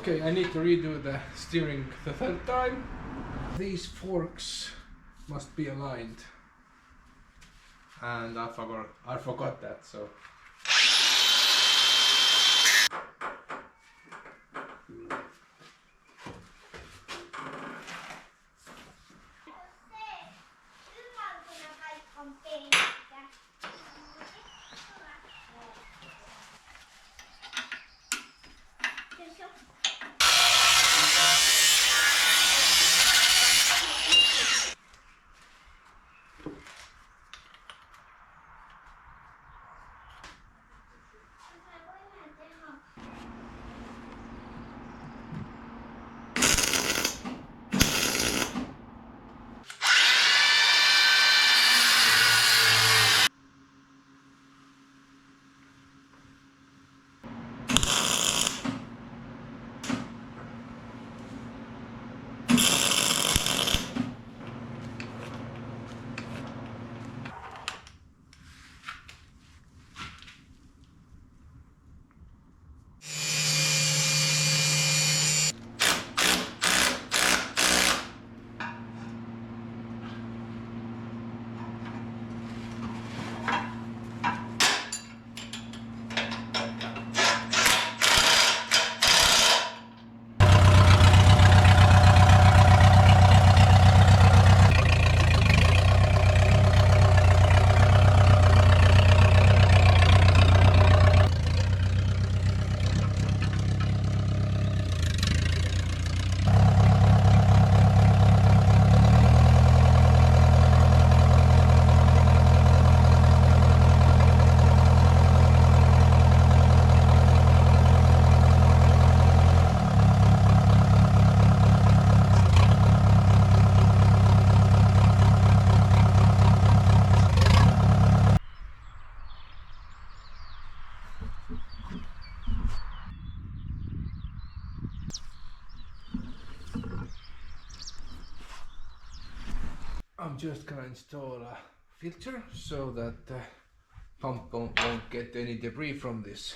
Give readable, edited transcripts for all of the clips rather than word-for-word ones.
Okay, I need to redo the steering the third time. These forks must be aligned, and I forgot that, so. I'm just gonna install a filter so that the pump won't get any debris from this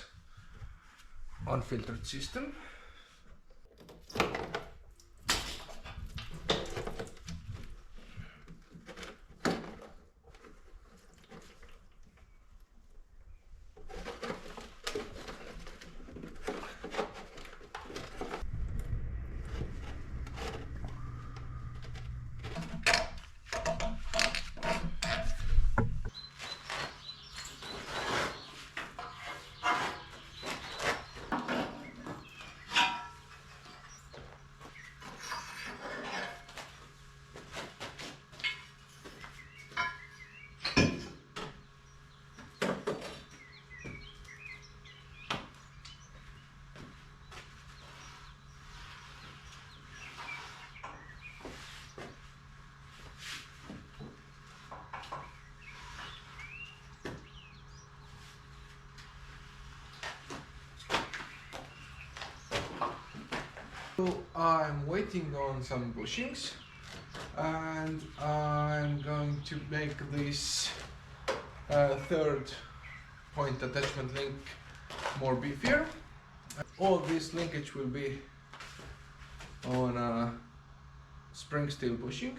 unfiltered system. So I'm waiting on some bushings, and I'm going to make this third point attachment link more beefier. All this linkage will be on a spring steel bushing.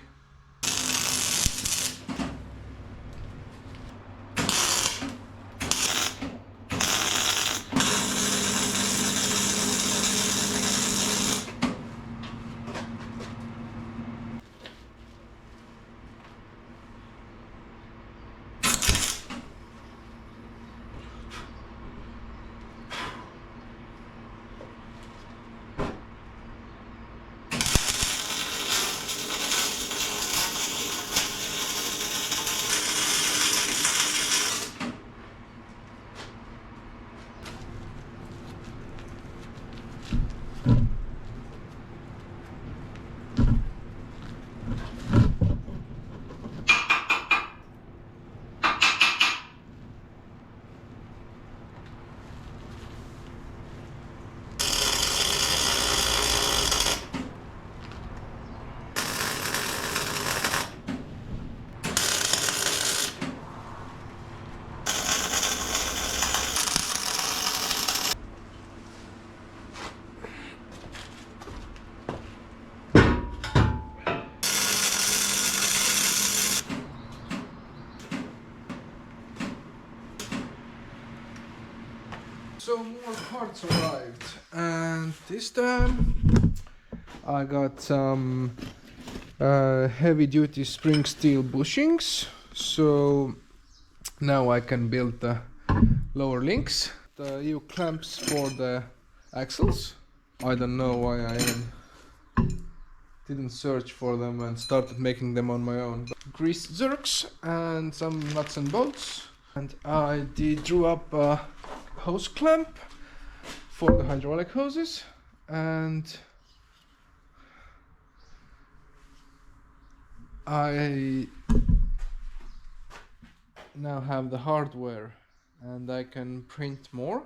So more parts arrived, and this time I got some heavy duty spring steel bushings, so now I can build the lower links. The EU clamps for the axles. I don't know why I didn't search for them and started making them on my own. Grease zerks and some nuts and bolts. And I drew up a hose clamp for the hydraulic hoses, and I now have the hardware and I can print more,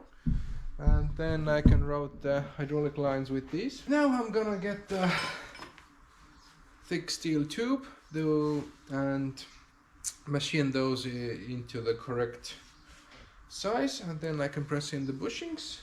and then I can route the hydraulic lines with these. Now I'm gonna get the thick steel tube and machine those into the correct size, and then I can press in the bushings.